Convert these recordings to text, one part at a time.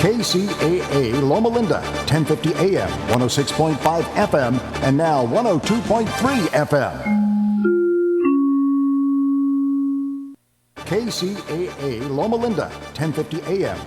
KCAA Loma Linda, 1050 AM, 106.5 FM, and now 102.3 FM. KCAA Loma Linda, 1050 AM.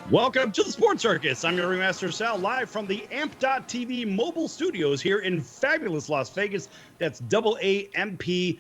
Welcome to the Sports Circus. I'm your Ringmaster Sal, live from the AMP.TV mobile studios here in fabulous Las Vegas. That's WAMP.TV.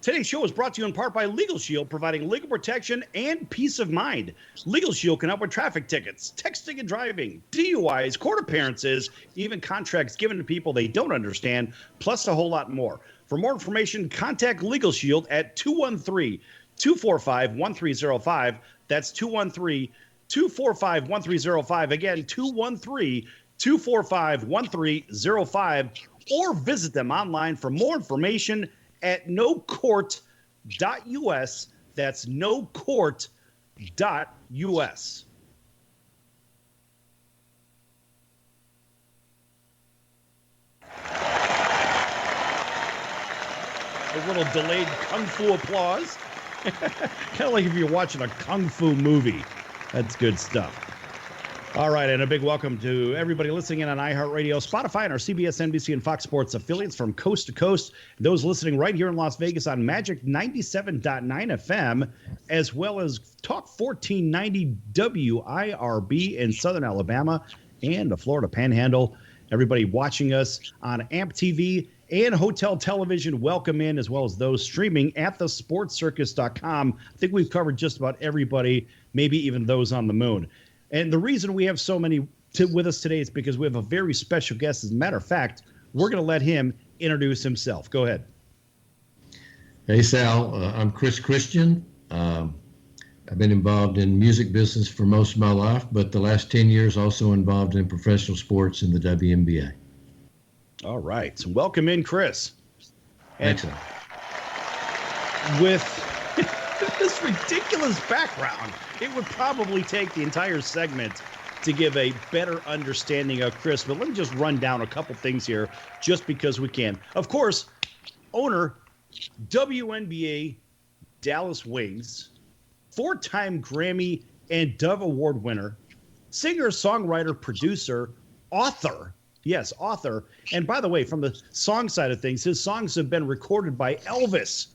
Today's show is brought to you in part by Legal Shield, providing legal protection and peace of mind. Legal Shield can help with traffic tickets, texting and driving, DUIs, court appearances, even contracts given to people they don't understand, plus a whole lot more. For more information, contact Legal Shield at 213-245-1305. That's 213-245-1305. Again, 213-245-1305. Or visit them online for more information at nocourt.us. That's nocourt.us. A little delayed kung fu applause. Kind of like if you're watching a kung fu movie. That's good stuff. All right, and a big welcome to everybody listening in on iHeartRadio, Spotify, and our CBS, NBC, and Fox Sports affiliates from coast to coast. Those listening right here in Las Vegas on Magic 97.9 FM, as well as Talk 1490 WIRB in Southern Alabama and the Florida Panhandle. Everybody watching us on AMP TV and Hotel Television, welcome in, as well as those streaming at thesportscircus.com. I think we've covered just about everybody, maybe even those on the moon. And the reason we have so many with us today is because we have a very special guest. As a matter of fact, we're going to let him introduce himself. Go ahead. Hey, Sal. I'm Chris Christian. I've been involved in music business for most of my life, but the last 10 years also involved in professional sports in the WNBA. All right. So welcome in, Chris. And excellent. With this ridiculous background, it would probably take the entire segment to give a better understanding of Chris. But let me just run down a couple things here just because we can. Of course, owner, WNBA Dallas Wings, four-time Grammy and Dove Award winner, singer, songwriter, producer, author. Yes, author. And by the way, from the song side of things, his songs have been recorded by Elvis,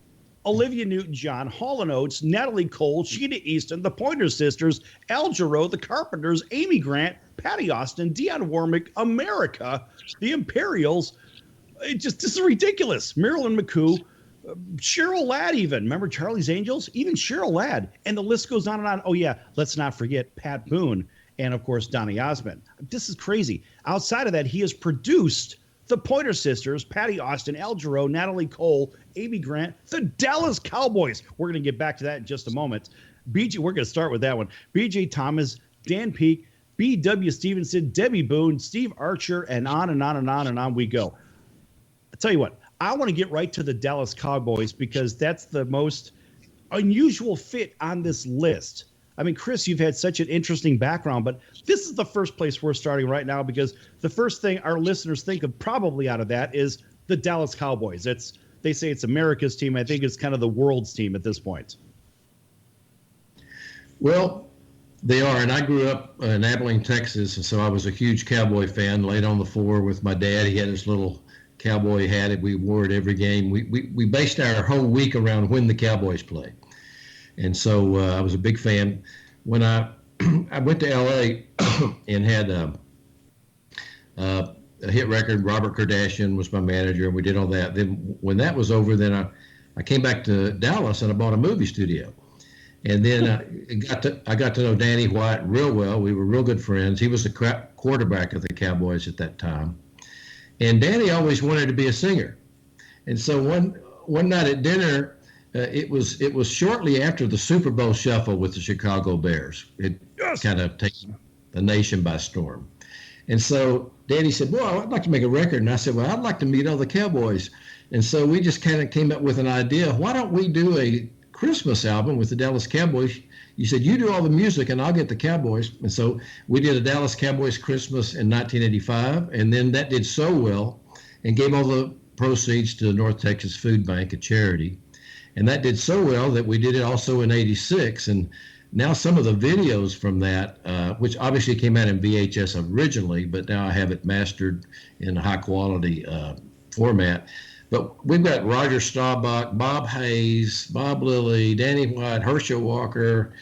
Olivia Newton-John, Hall & Oates, Natalie Cole, Sheena Easton, the Pointer Sisters, Al Jarreau, the Carpenters, Amy Grant, Patty Austin, Dionne Warwick, America, the Imperials. This is ridiculous. Marilyn McCoo, Cheryl Ladd even. Remember Charlie's Angels? Even Cheryl Ladd. And the list goes on and on. Oh, yeah, let's not forget Pat Boone. And, of course, Donny Osmond. This is crazy. Outside of that, he has produced the Pointer Sisters, Patty Austin, Al Jarreau, Natalie Cole, Amy Grant, the Dallas Cowboys. We're going to get back to that in just a moment. We're going to start with that one. B.J. Thomas, Dan Peek, B.W. Stevenson, Debbie Boone, Steve Archer, and on and on and on and on we go. I'll tell you what. I want to get right to the Dallas Cowboys because that's the most unusual fit on this list. I mean, Chris, you've had such an interesting background, but this is the first place we're starting right now because the first thing our listeners think of probably out of that is the Dallas Cowboys. They say it's America's team. I think it's kind of the world's team at this point. Well, they are, and I grew up in Abilene, Texas, and so I was a huge Cowboy fan, laid on the floor with my dad. He had his little Cowboy hat. We wore it every game. We based our whole week around when the Cowboys played. And so I was a big fan. When I went to L.A. and had a hit record, Robert Kardashian was my manager, and we did all that. Then when that was over, then I came back to Dallas and I bought a movie studio. And then I got to know Danny White real well. We were real good friends. He was the quarterback of the Cowboys at that time. And Danny always wanted to be a singer. And so one night at dinner, it was shortly after the Super Bowl shuffle with the Chicago Bears. It kind of taken the nation by storm. And so Daddy said, well, I'd like to make a record. And I said, well, I'd like to meet all the Cowboys. And so we just kind of came up with an idea. Why don't we do a Christmas album with the Dallas Cowboys? You said, you do all the music and I'll get the Cowboys. And so we did a Dallas Cowboys Christmas in 1985. And then that did so well and gave all the proceeds to the North Texas Food Bank, a charity. And that did so well that we did it also in 86. And now some of the videos from that, which obviously came out in VHS originally, but now I have it mastered in a high quality format. But we've got Roger Staubach, Bob Hayes, Bob Lilly, Danny White, Herschel Walker,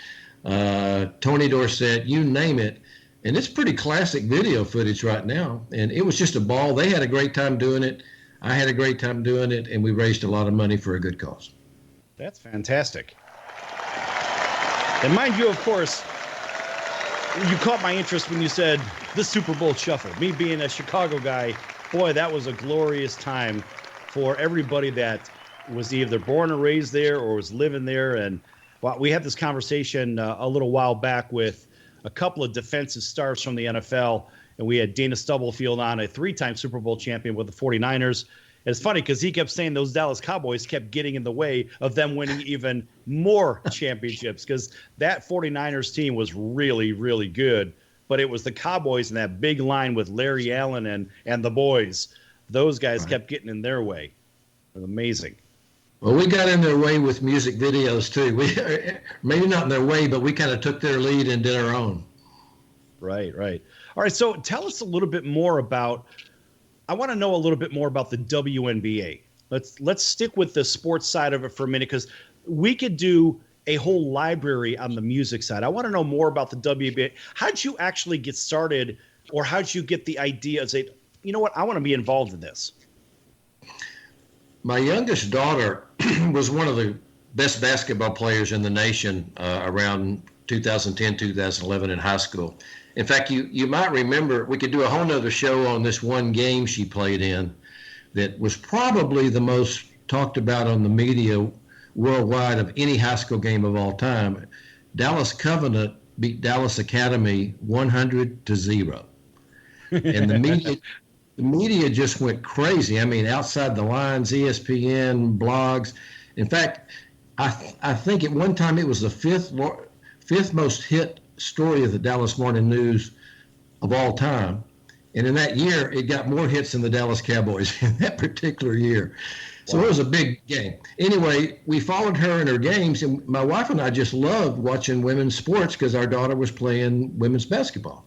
Tony Dorsett, you name it. And it's pretty classic video footage right now. And it was just a ball. They had a great time doing it. I had a great time doing it. And we raised a lot of money for a good cause. That's fantastic. And mind you, of course, you caught my interest when you said the Super Bowl shuffle. Me being a Chicago guy, boy, that was a glorious time for everybody that was either born or raised there or was living there. And we had this conversation a little while back with a couple of defensive stars from the NFL, and we had Dana Stubblefield on, a 3-time Super Bowl champion with the 49ers. And it's funny because he kept saying those Dallas Cowboys kept getting in the way of them winning even more championships, because that 49ers team was really, really good. But it was the Cowboys and that big line with Larry Allen and the boys. Those guys kept getting in their way. It was amazing. Well, we got in their way with music videos too. We maybe not in their way, but we kind of took their lead and did our own. Right. All right. So tell us a little bit more about. I want to know a little bit more about the WNBA. Let's stick with the sports side of it for a minute, because we could do a whole library on the music side. I want to know more about the WNBA. How'd you actually get started, or how'd you get the idea of say, you know what, I want to be involved in this? My youngest daughter was one of the best basketball players in the nation around 2010, 2011 in high school. In fact, you might remember, we could do a whole nother show on this one game she played in that was probably the most talked about on the media worldwide of any high school game of all time. Dallas Covenant beat Dallas Academy 100-0. And the media just went crazy. I mean, outside the lines, ESPN, blogs. In fact, I think at one time it was the fifth most hit story of the Dallas Morning News of all time. And in that year, it got more hits than the Dallas Cowboys in that particular year. So It was a big game. Anyway, we followed her in her games, and my wife and I just loved watching women's sports because our daughter was playing women's basketball.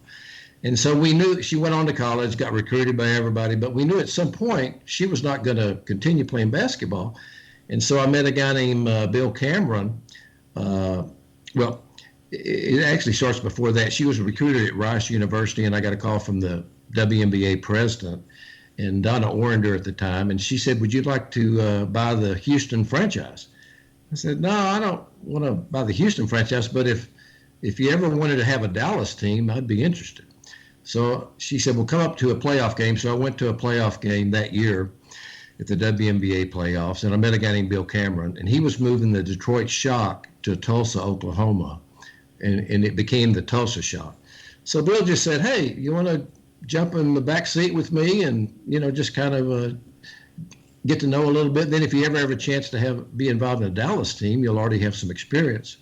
And so we knew she went on to college, got recruited by everybody, but we knew at some point she was not going to continue playing basketball. And so I met a guy named Bill Cameron. Well, it actually starts before that. She was recruited at Rice University, and I got a call from the WNBA president, and Donna Orender at the time, and she said, would you like to buy the Houston franchise? I said, no, I don't want to buy the Houston franchise, but if you ever wanted to have a Dallas team, I'd be interested. So she said, well, come up to a playoff game. So I went to a playoff game that year at the WNBA playoffs, and I met a guy named Bill Cameron, and he was moving the Detroit Shock to Tulsa, Oklahoma, and it became the Tulsa Shock. So Bill just said, hey, you want to jump in the back seat with me and, just kind of get to know a little bit. Then if you ever have a chance to be involved in a Dallas team, you'll already have some experience.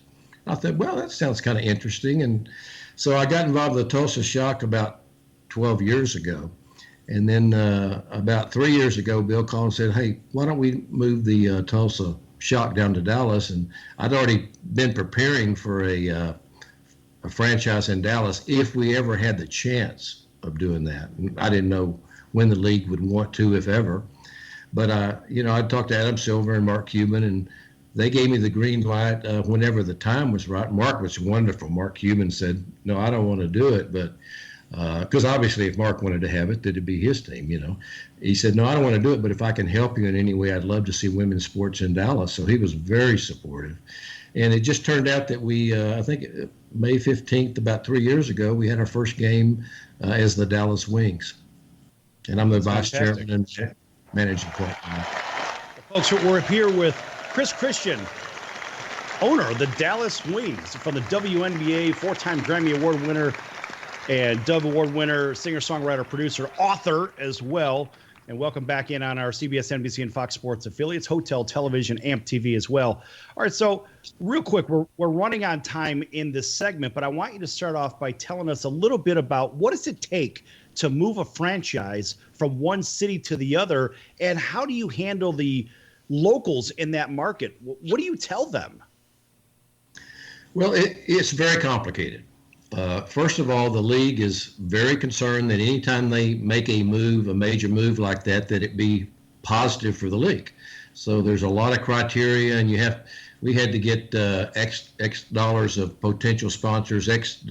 I thought, well, that sounds kind of interesting. And so I got involved with the Tulsa Shock about 12 years ago. And then about 3 years ago, Bill called and said, hey, why don't we move the Tulsa Shock down to Dallas? And I'd already been preparing for a franchise in Dallas if we ever had the chance of doing that. And I didn't know when the league would want to, if ever. But, I talked to Adam Silver and Mark Cuban, and they gave me the green light whenever the time was right. Mark was wonderful. Mark Cuban said, no, I don't want to do it. But because obviously if Mark wanted to have it, it'd be his team, He said, no, I don't want to do it, but if I can help you in any way, I'd love to see women's sports in Dallas. So he was very supportive. And it just turned out that we, I think May 15th, about 3 years ago, we had our first game as the Dallas Wings. And I'm the vice chairman and managing partner. Folks, we're here with Chris Christian, owner of the Dallas Wings from the WNBA, four-time Grammy Award winner and Dove Award winner, singer-songwriter, producer, author as well. And welcome back in on our CBS, NBC, and Fox Sports affiliates, Hotel Television, AMP TV as well. All right, so real quick, we're running on time in this segment, but I want you to start off by telling us a little bit about what does it take to move a franchise from one city to the other, and how do you handle the locals in that market? What do you tell them? Well, it's very complicated. First of all, the league is very concerned that anytime they make a major move like that, that it be positive for the league. So there's a lot of criteria, and we had to get X dollars of potential sponsors, X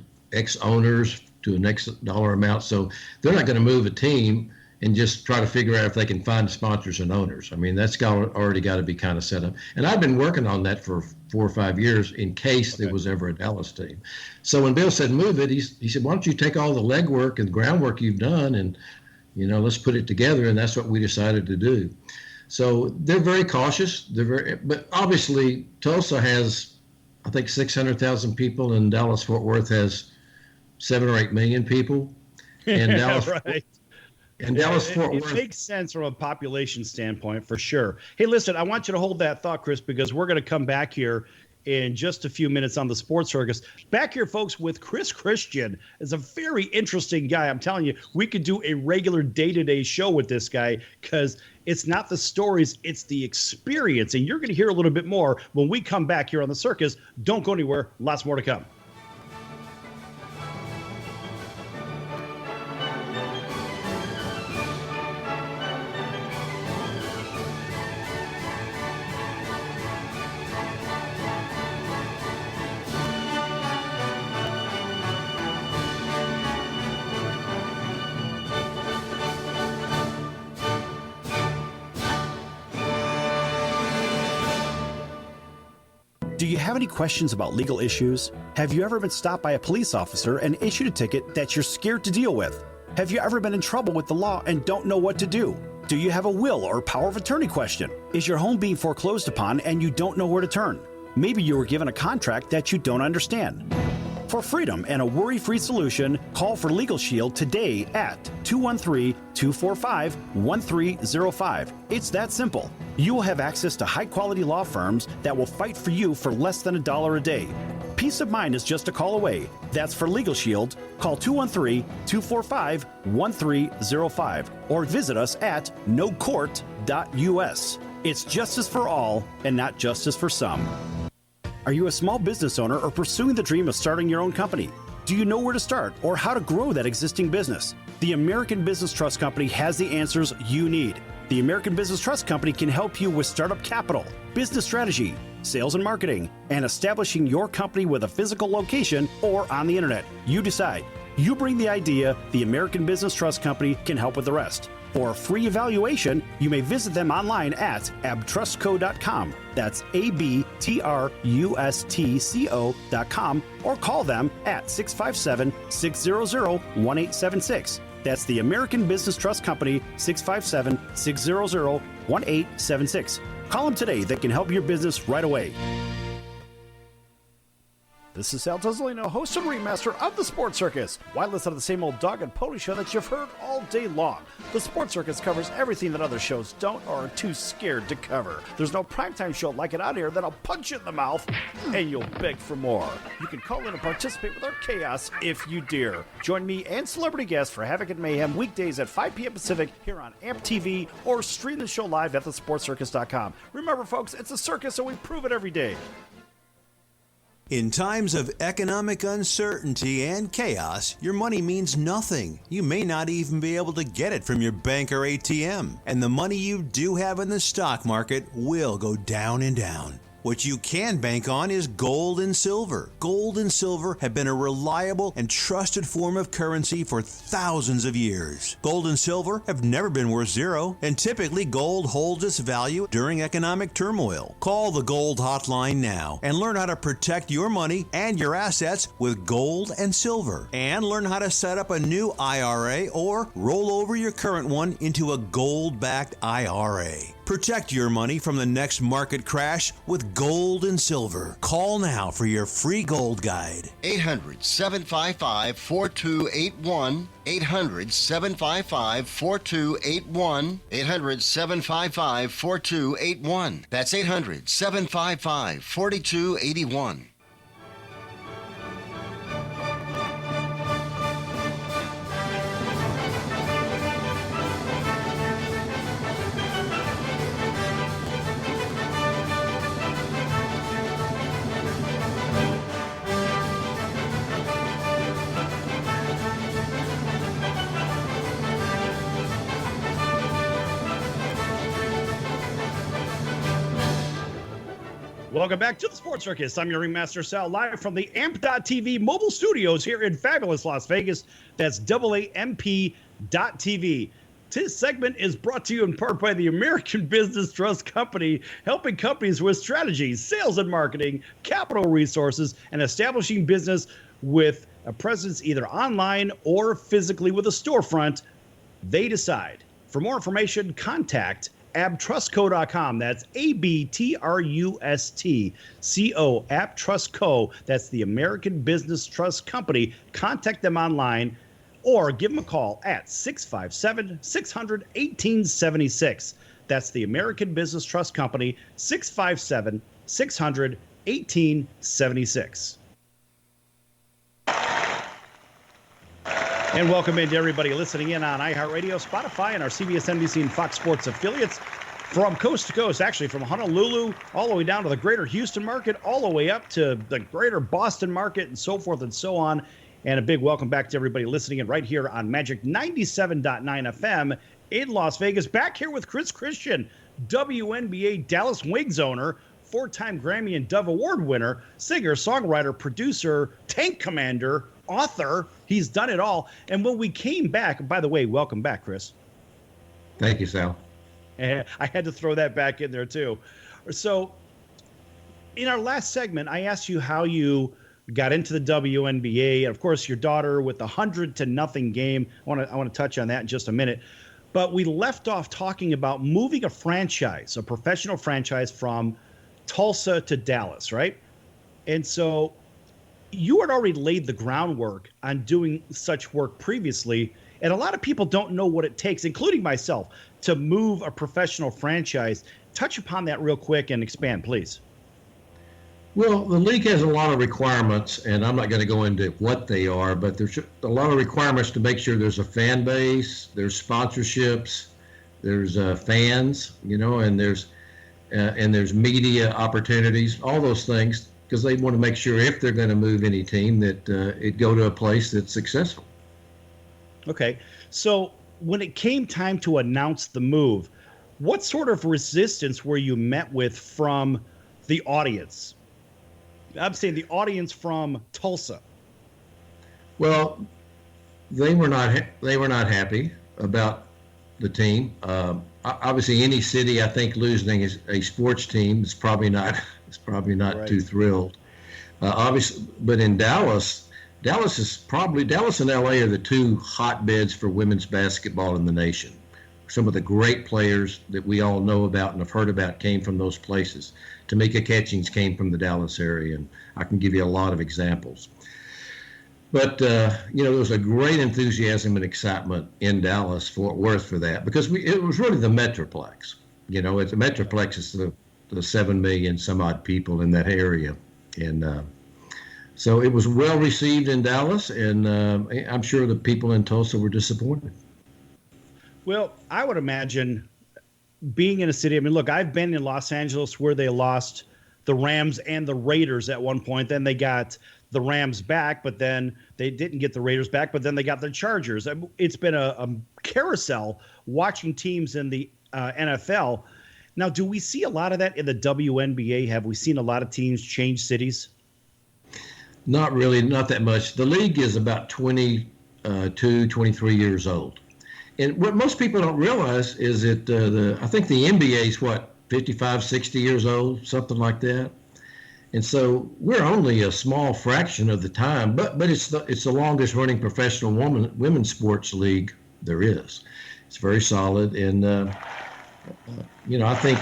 owners to an X dollar amount. So they're not going to move a team and just try to figure out if they can find sponsors and owners. I mean, that's already got to be kind of set up. And I've been working on that for 4 or 5 years in case there was ever a Dallas team. So when Bill said move it, he said, why don't you take all the legwork and groundwork you've done and, let's put it together. And that's what we decided to do. So they're very cautious. But obviously Tulsa has, I think, 600,000 people, and Dallas-Fort Worth has 7 or 8 million people. And Dallas, right. And Dallas-Fort Worth. It makes sense from a population standpoint, for sure. Hey, listen, I want you to hold that thought, Chris, because we're going to come back here in just a few minutes on the Sports Circus. Back here, folks, with Chris Christian is a very interesting guy. I'm telling you, we could do a regular day-to-day show with this guy because it's not the stories, it's the experience. And you're going to hear a little bit more when we come back here on the Circus. Don't go anywhere. Lots more to come. Do you have any questions about legal issues? Have you ever been stopped by a police officer and issued a ticket that you're scared to deal with? Have you ever been in trouble with the law and don't know what to do? Do you have a will or power of attorney question? Is your home being foreclosed upon and you don't know where to turn? Maybe you were given a contract that you don't understand. For freedom and a worry-free solution, call for Legal Shield today at 213-245-1305. It's that simple. You will have access to high-quality law firms that will fight for you for less than $1 a day. Peace of mind is just a call away. That's for Legal Shield. Call 213-245-1305 or visit us at nocourt.us. It's justice for all and not justice for some. Are you a small business owner or pursuing the dream of starting your own company? Do you know where to start or how to grow that existing business? The American Business Trust Company has the answers you need. The American Business Trust Company can help you with startup capital, business strategy, sales and marketing, and establishing your company with a physical location or on the internet. You decide. You bring the idea, the American Business Trust Company can help with the rest. For a free evaluation, you may visit them online at abtrustco.com. That's ABTRUSTCO.com or call them at 657-600-1876. That's the American Business Trust Company, 657-600-1876. Call them today. They can help your business right away. This is Sal Tuzzolino, host and ringmaster of the Sports Circus. Why listen to the same old dog and pony show that you've heard all day long? The Sports Circus covers everything that other shows don't or are too scared to cover. There's no primetime show like it out here that'll punch you in the mouth and you'll beg for more. You can call in and participate with our chaos if you dare. Join me and celebrity guests for Havoc and Mayhem weekdays at 5 p.m. Pacific here on AMP TV or stream the show live at thesportscircus.com. Remember, folks, it's a circus, so we prove it every day. In times of economic uncertainty and chaos, your money means nothing. You may not even be able to get it from your bank or ATM. And the money you do have in the stock market will go down and down. What you can bank on is gold and silver. Gold and silver have been a reliable and trusted form of currency for thousands of years. Gold and silver have never been worth zero, and typically gold holds its value during economic turmoil. Call the Gold Hotline now and learn how to protect your money and your assets with gold and silver. And learn how to set up a new IRA or roll over your current one into a gold-backed IRA. Protect your money from the next market crash with gold and silver. Call now for your free gold guide. 800-755-4281. 800-755-4281. 800-755-4281. That's 800-755-4281. Welcome back to the Sports Circus. I'm your Ringmaster Sal, live from the AMP.TV mobile studios here in fabulous Las Vegas. That's AAMP.TV. This segment is brought to you in part by the American Business Trust Company, helping companies with strategies, sales and marketing, capital resources, and establishing business with a presence either online or physically with a storefront. They decide. For more information, contact abtrustco.com. That's ABTRUSTCO, AbTrustCo. That's the American Business Trust Company. Contact them online or give them a call at 657-600-1876. That's the American Business Trust Company, 657-600-1876. And welcome into everybody listening in on iHeartRadio, Spotify, and our CBS, NBC, and Fox Sports affiliates from coast to coast, actually from Honolulu all the way down to the greater Houston market, all the way up to the greater Boston market, and so forth and so on. And a big welcome back to everybody listening in right here on Magic 97.9 FM in Las Vegas. Back here with Chris Christian, WNBA Dallas Wings owner, four-time Grammy and Dove Award winner, singer, songwriter, producer, tank commander, author. He's done it all. And when we came back, by the way, welcome back, Chris. Thank you, Sal. And I had to throw that back in there too. So in our last segment, I asked you how you got into the WNBA. And of course, your daughter with the 100-0 game. I want to touch on that in just a minute. But we left off talking about moving a franchise, a professional franchise from Tulsa to Dallas, right? And so you had already laid the groundwork on doing such work previously, and a lot of people don't know what it takes, including myself, to move a professional franchise. Touch upon that real quick and expand, please. Well, the league has a lot of requirements, and I'm not going to go into what they are, but there's a lot of requirements to make sure there's a fan base, there's sponsorships, there's fans, and there's media opportunities, all those things, because they want to make sure if they're going to move any team that it go to a place that's successful. Okay. So when it came time to announce the move, what sort of resistance were you met with from the audience? I'm saying the audience from Tulsa. Well, they were not happy about the team. Obviously, any city, I think, losing a sports team is probably not right. Too thrilled. Obviously, but in Dallas and LA are the two hotbeds for women's basketball in the nation. Some of the great players that we all know about and have heard about came from those places. Tamika Catchings came from the Dallas area, and I can give you a lot of examples. But, there was a great enthusiasm and excitement in Dallas, Fort Worth for that, because it was really the Metroplex. The Metroplex is the 7 million some odd people in that area. And so it was well received in Dallas, and I'm sure the people in Tulsa were disappointed. Well, I would imagine being in a city, look, I've been in Los Angeles where they lost the Rams and the Raiders at one point. Then they got the Rams back, but then they didn't get the Raiders back, but then they got the Chargers. It's been a carousel watching teams in the NFL. Now, do we see a lot of that in the WNBA? Have we seen a lot of teams change cities? Not really, not that much. The league is about 22, 23 years old. And what most people don't realize is that I think the NBA is 55, 60 years old, something like that. And so we're only a small fraction of the time, but it's the longest running professional women's sports league there is. It's very solid, and I think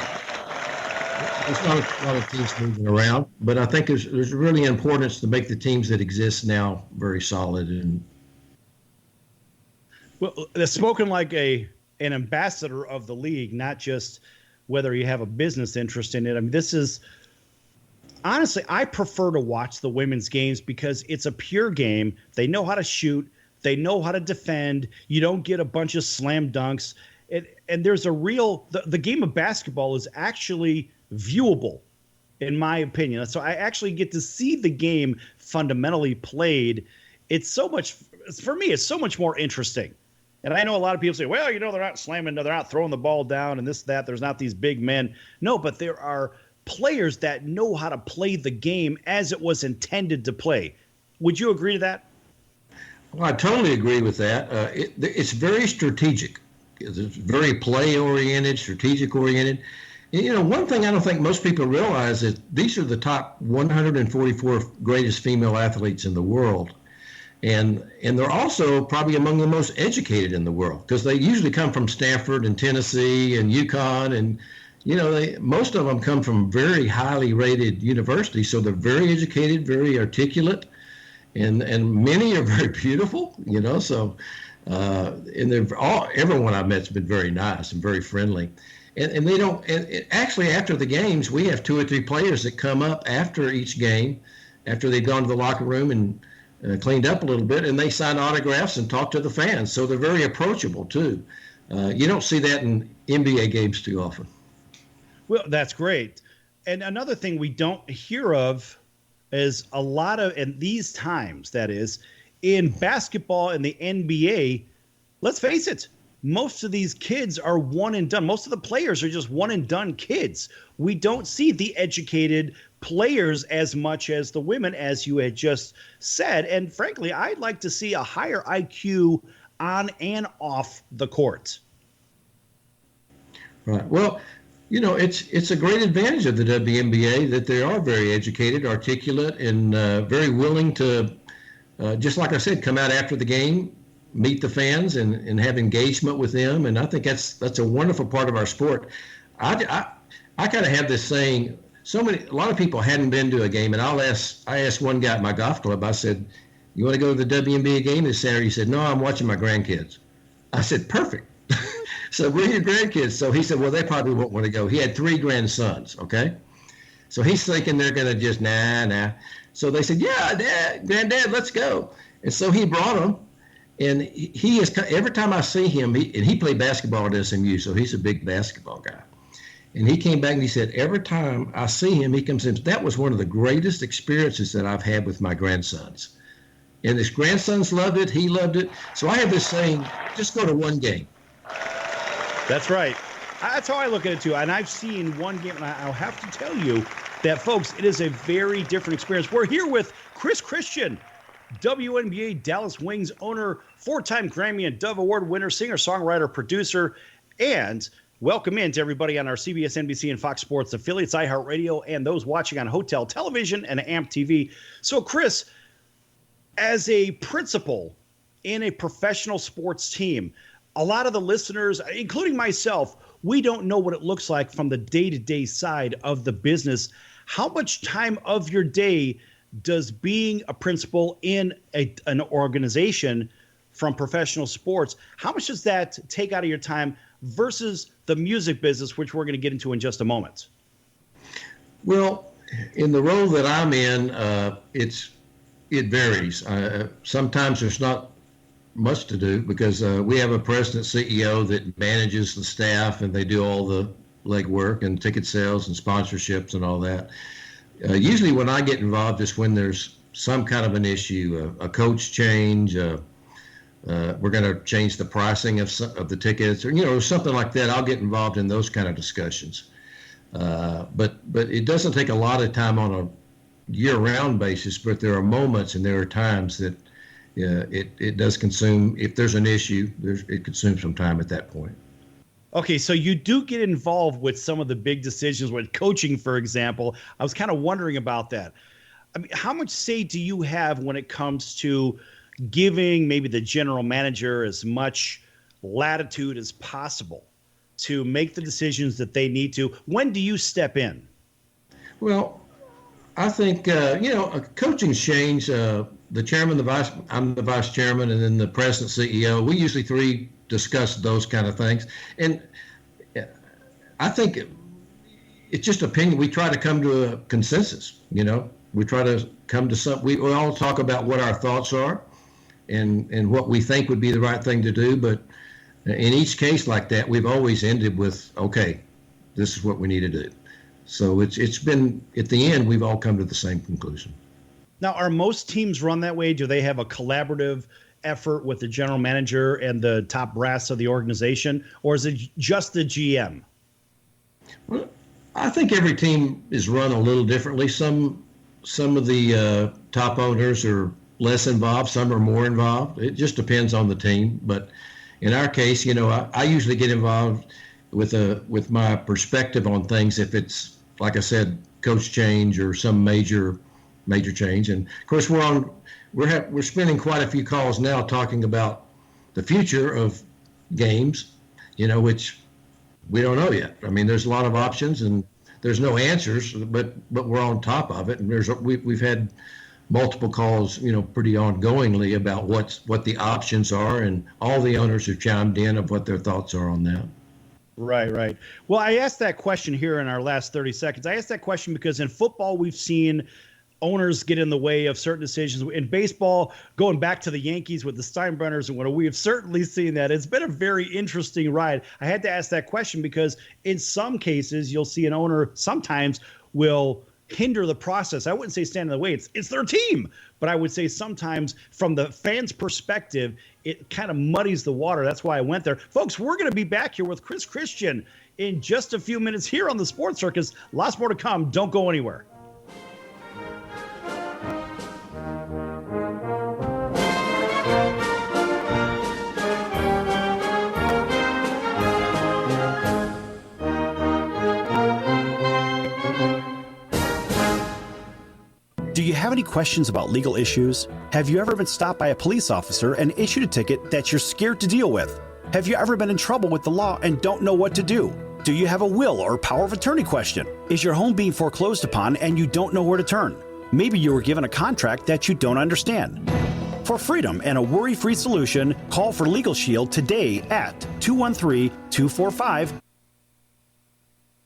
there's not a lot of teams moving around, but I think there's really importance to make the teams that exist now very solid. And well, it's spoken like an ambassador of the league, not just whether you have a business interest in it. I mean, this is. Honestly, I prefer to watch the women's games because it's a pure game. They know how to shoot. They know how to defend. You don't get a bunch of slam dunks. And there's a real – the game of basketball is actually viewable, in my opinion. So I actually get to see the game fundamentally played. It's so much – for me, it's so much more interesting. And I know a lot of people say, well, they're not slamming, they're not throwing the ball down and this, that. There's not these big men. No, but there are – players that know how to play the game as it was intended to play. Would you agree to that? Well, I totally agree with that. It's very strategic. It's very play-oriented, strategic-oriented. One thing I don't think most people realize is these are the top 144 greatest female athletes in the world. And they're also probably among the most educated in the world because they usually come from Stanford and Tennessee and UConn and most of them come from very highly rated universities, so they're very educated, very articulate, and many are very beautiful, so and everyone I've met's been very nice and very friendly. And they don't, and actually after the games, we have 2 or 3 players that come up after each game, after they've gone to the locker room and cleaned up a little bit, and they sign autographs and talk to the fans, so they're very approachable too. You don't see that in NBA games too often. Well, that's great. And another thing we don't hear of is a lot of, in these times, that is, in basketball and the NBA, let's face it, most of these kids are one and done. Most of the players are just one and done kids. We don't see the educated players as much as the women, as you had just said. And frankly, I'd like to see a higher IQ on and off the court. Right. Well, it's a great advantage of the WNBA that they are very educated, articulate, and very willing to, just like I said, come out after the game, meet the fans, and have engagement with them. And I think that's a wonderful part of our sport. I kind of have this saying. A lot of people hadn't been to a game, and I asked one guy at my golf club. I said, "You want to go to the WNBA game this Saturday?" He said, "No, I'm watching my grandkids." I said, "Perfect." So bring your grandkids. So he said, well, they probably won't want to go. He had 3 grandsons, okay? So he's thinking they're going to just, nah. So they said, yeah, Dad, Granddad, let's go. And so he brought them. And he is, every time I see him, he played basketball at SMU, so he's a big basketball guy. And he came back and he said, every time I see him, he comes in, that was one of the greatest experiences that I've had with my grandsons. And his grandsons loved it. He loved it. So I have this saying, just go to one game. That's right. That's how I look at it, too. And I've seen one game, and I'll have to tell you that, folks, it is a very different experience. We're here with Chris Christian, WNBA Dallas Wings owner, 4-time Grammy and Dove Award winner, singer, songwriter, producer, and welcome in to everybody on our CBS, NBC, and Fox Sports affiliates, iHeartRadio, and those watching on Hotel Television and AMP TV. So, Chris, as a principal in a professional sports team, a lot of the listeners, including myself, we don't know what it looks like from the day-to-day side of the business. How much time of your day does being a principal in an organization from professional sports, how much does that take out of your time versus the music business, which we're going to get into in just a moment? Well, in the role that I'm in, it varies. Sometimes there's not much to do because we have a president CEO that manages the staff and they do all the legwork and ticket sales and sponsorships and all that. Usually when I get involved is when there's some kind of an issue, a coach change, we're going to change the pricing of the tickets or, something like that. I'll get involved in those kind of discussions. But it doesn't take a lot of time on a year-round basis, but there are moments and there are times that it does consume. If there's an issue, it consumes some time at that point. Okay, so you do get involved with some of the big decisions with coaching, for example. I was kind of wondering about that. I mean, how much say do you have when it comes to giving maybe the general manager as much latitude as possible to make the decisions that they need to? When do you step in? Well, I think, coaching's changed. The chairman, I'm the vice chairman, and then the president, CEO. We usually three discuss those kind of things. And I think it's just opinion. We try to come to a consensus, We try to come to we all talk about what our thoughts are and what we think would be the right thing to do. But in each case like that, we've always ended with, okay, this is what we need to do. So it's been, at the end, we've all come to the same conclusion. Now, are most teams run that way? Do they have a collaborative effort with the general manager and the top brass of the organization, or is it just the GM? Well, I think every team is run a little differently. Some of the top owners are less involved, some are more involved. It just depends on the team. But in our case, I usually get involved with my perspective on things if it's, like I said, coach change or some major change. And of course, we're spending quite a few calls now talking about the future of games, which we don't know yet. I mean, there's a lot of options and there's no answers, but we're on top of it. And we've had multiple calls, pretty ongoingly about what the options are, and all the owners have chimed in of what their thoughts are on that. Right. Well, I asked that question here in our last 30 seconds. I asked that question because in football, we've seen owners get in the way of certain decisions. In baseball, going back to the Yankees with the Steinbrenners, and what we have certainly seen that. It's been a very interesting ride. I had to ask that question because in some cases, you'll see an owner sometimes will hinder the process. I wouldn't say stand in the way. It's their team. But I would say sometimes from the fans' perspective, it kind of muddies the water. That's why I went there. Folks, we're going to be back here with Chris Christian in just a few minutes here on the Sports Circus. Lots more to come. Don't go anywhere. Do you have any questions about legal issues? Have you ever been stopped by a police officer and issued a ticket that you're scared to deal with? Have you ever been in trouble with the law and don't know what to do? Do you have a will or power of attorney question? Is your home being foreclosed upon and you don't know where to turn? Maybe you were given a contract that you don't understand. For freedom and a worry-free solution, call for Legal Shield today at 213-245.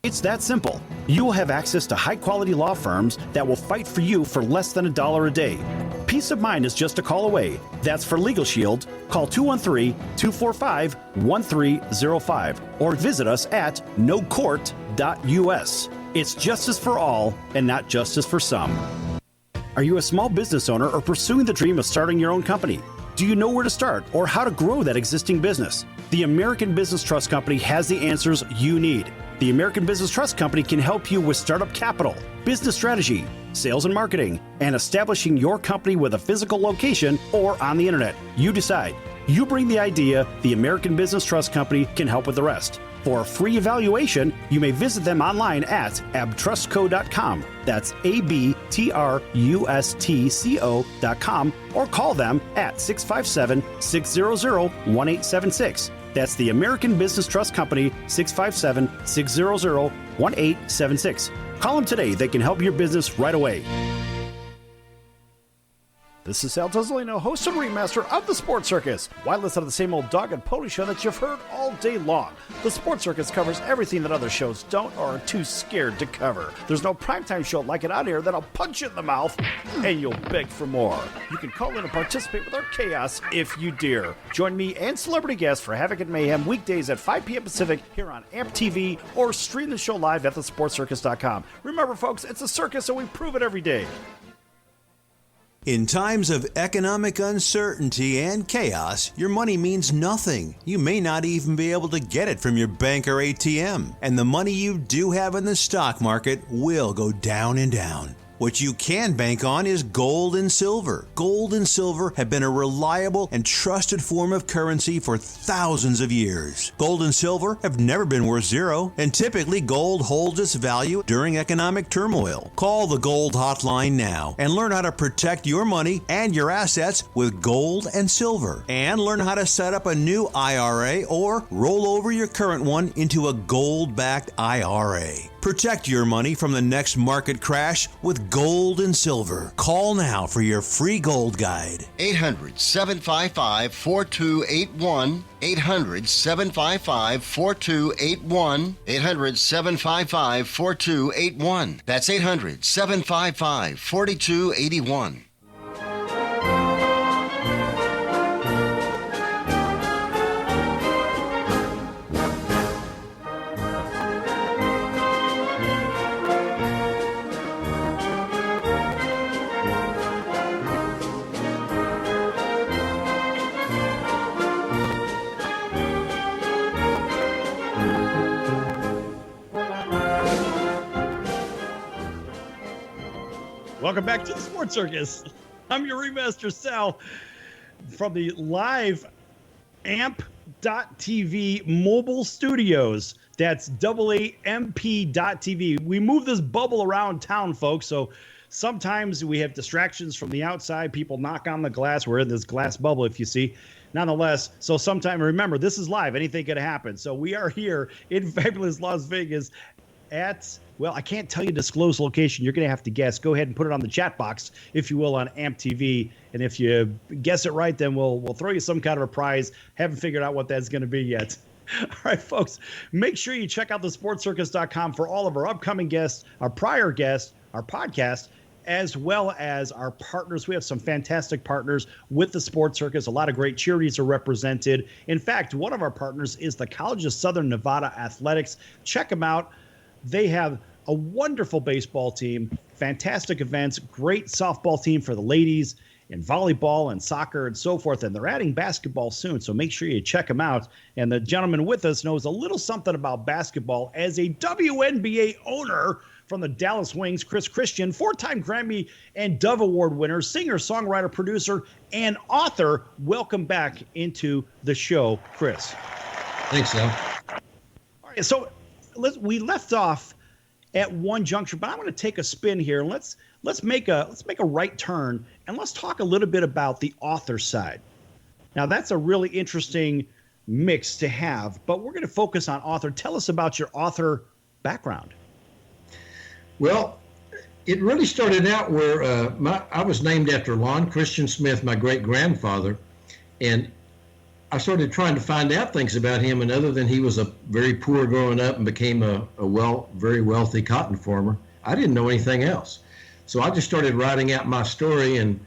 It's that simple. You will have access to high-quality law firms that will fight for you for less than $1 a day. Peace of mind is just a call away. That's for Legal Shield. Call 213-245-1305 or visit us at nocourt.us. It's justice for all and not justice for some. Are you a small business owner or pursuing the dream of starting your own company? Do you know where to start or how to grow that existing business? The American Business Trust Company has the answers you need. The American Business Trust Company can help you with startup capital, business strategy, sales and marketing, and establishing your company with a physical location or on the internet. You decide. You bring the idea, the American Business Trust Company can help with the rest. For a free evaluation, you may visit them online at abtrustco.com. That's ABTRUSTCO.com or call them at 657-600-1876. That's the American Business Trust Company, 657-600-1876. Call them today. They can help your business right away. This is Sal Tuzzolino, host and ringmaster of the Sports Circus. Why listen to the same old dog and pony show that you've heard all day long? The Sports Circus covers everything that other shows don't or are too scared to cover. There's no primetime show like it out here that'll punch you in the mouth and you'll beg for more. You can call in and participate with our chaos if you dare. Join me and celebrity guests for Havoc and Mayhem weekdays at 5 p.m. Pacific here on AMP TV or stream the show live at thesportscircus.com. Remember, folks, it's a circus and we prove it every day. In times of economic uncertainty and chaos, your money means nothing. You may not even be able to get it from your bank or ATM. And the money you do have in the stock market will go down and down. What you can bank on is gold and silver. Gold and silver have been a reliable and trusted form of currency for thousands of years. Gold and silver have never been worth zero, and typically gold holds its value during economic turmoil. Call the Gold Hotline now and learn how to protect your money and your assets with gold and silver. And learn how to set up a new IRA or roll over your current one into a gold-backed IRA. Protect your money from the next market crash with gold and silver. Call now for your free gold guide. 800-755-4281. 800-755-4281. 800-755-4281. That's 800-755-4281. Welcome back to the Sports Circus. I'm your Ringmaster Sal from the live amp.tv mobile studios. That's AAMP.tv. We move this bubble around town, folks, so sometimes we have distractions from the outside. People knock on the glass. We're in this glass bubble, if you see. Nonetheless, so sometime, remember, this is live. Anything could happen. So we are here in fabulous Las Vegas at, well, I can't tell you disclose location. You're going to have to guess. Go ahead and put it on the chat box, if you will, on AMP TV. And if you guess it right, then we'll throw you some kind of a prize. Haven't figured out what that's going to be yet. All right, folks, make sure you check out thesportscircus.com for all of our upcoming guests, our prior guests, our podcast, as well as our partners. We have some fantastic partners with the Sports Circus. A lot of great charities are represented. In fact, one of our partners is the College of Southern Nevada Athletics. Check them out. They have a wonderful baseball team, fantastic events, great softball team for the ladies, and volleyball and soccer and so forth. And they're adding basketball soon, so make sure you check them out. And the gentleman with us knows a little something about basketball as a WNBA owner from the Dallas Wings, Chris Christian, four-time Grammy and Dove Award winner, singer, songwriter, producer, and author. Welcome back into the show, Chris. Thanks, Sal. All right, so we left off at one juncture, but I'm going to take a spin here. Let's make a right turn, and let's talk a little bit about the author side. Now, that's a really interesting mix to have, but we're going to focus on author. Tell us about your author background. Well, it really started out where I was named after Lon Christian Smith, my great-grandfather, and I started trying to find out things about him, and other than he was a very poor growing up and became a very wealthy cotton farmer, I didn't know anything else. So I just started writing out my story, and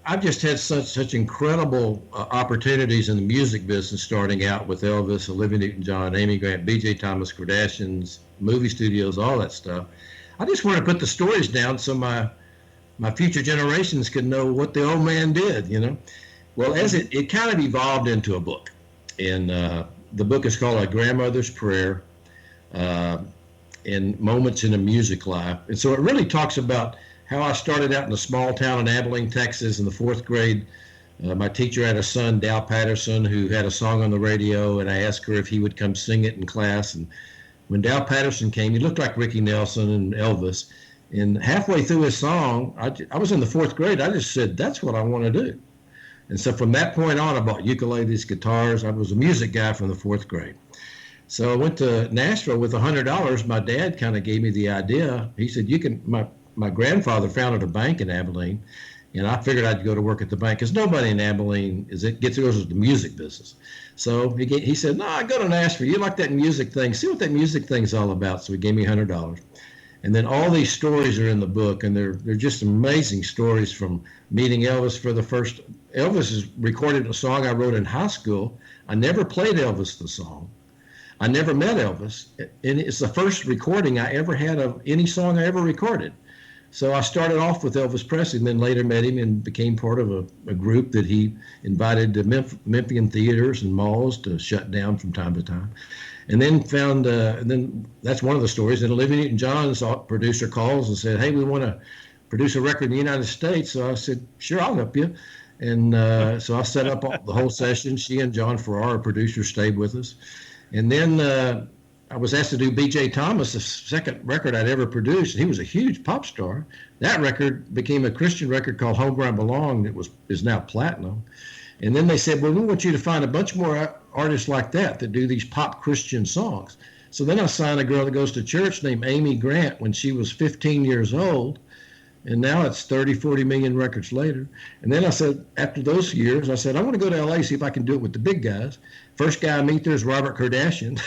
I've just had such incredible opportunities in the music business, starting out with Elvis, Olivia Newton-John, Amy Grant, B.J. Thomas, Kardashians, movie studios, all that stuff. I just want to put the stories down so my future generations could know what the old man did, Well, as it kind of evolved into a book, and the book is called A Grandmother's Prayer, and Moments in a Music Life. And so it really talks about how I started out in a small town in Abilene, Texas, in the fourth grade. My teacher had a son, Dal Patterson, who had a song on the radio, and I asked her if he would come sing it in class. And when Dal Patterson came, he looked like Ricky Nelson and Elvis. And halfway through his song, I was in the fourth grade. I just said, that's what I want to do. And so from that point on, I bought ukuleles, guitars. I was a music guy from the fourth grade. So I went to Nashville with $100. My dad kind of gave me the idea. He said, my grandfather founded a bank in Abilene, and I figured I'd go to work at the bank because nobody in Abilene goes to the music business. So he said, no, I go to Nashville. You like that music thing. See what that music thing's all about. So he gave me $100. And then all these stories are in the book, and they're just amazing stories, from meeting Elvis for the first. Elvis has recorded a song I wrote in high school. I never played Elvis the song. I never met Elvis, and it's the first recording I ever had of any song I ever recorded. So I started off with Elvis Presley, and then later met him and became part of a group that he invited to Memphian theaters and malls to shut down from time to time. And then then that's one of the stories. And Olivia Newton-John's producer calls and said, hey, we want to produce a record in the United States. So I said, sure, I'll help you. And so I set up the whole session. She and John Farrar, our producer, stayed with us. And then I was asked to do B.J. Thomas, the second record I'd ever produced. He was a huge pop star. That record became a Christian record called Home Where I Belong that is now platinum. And then they said, well, we want you to find a bunch more artists like that do these pop Christian songs. So then I signed a girl that goes to church named Amy Grant when she was 15 years old. And now it's 30, 40 million records later. And then I said, after those years, I said, I want to go to L.A., see if I can do it with the big guys. First guy I meet there is Robert Kardashian,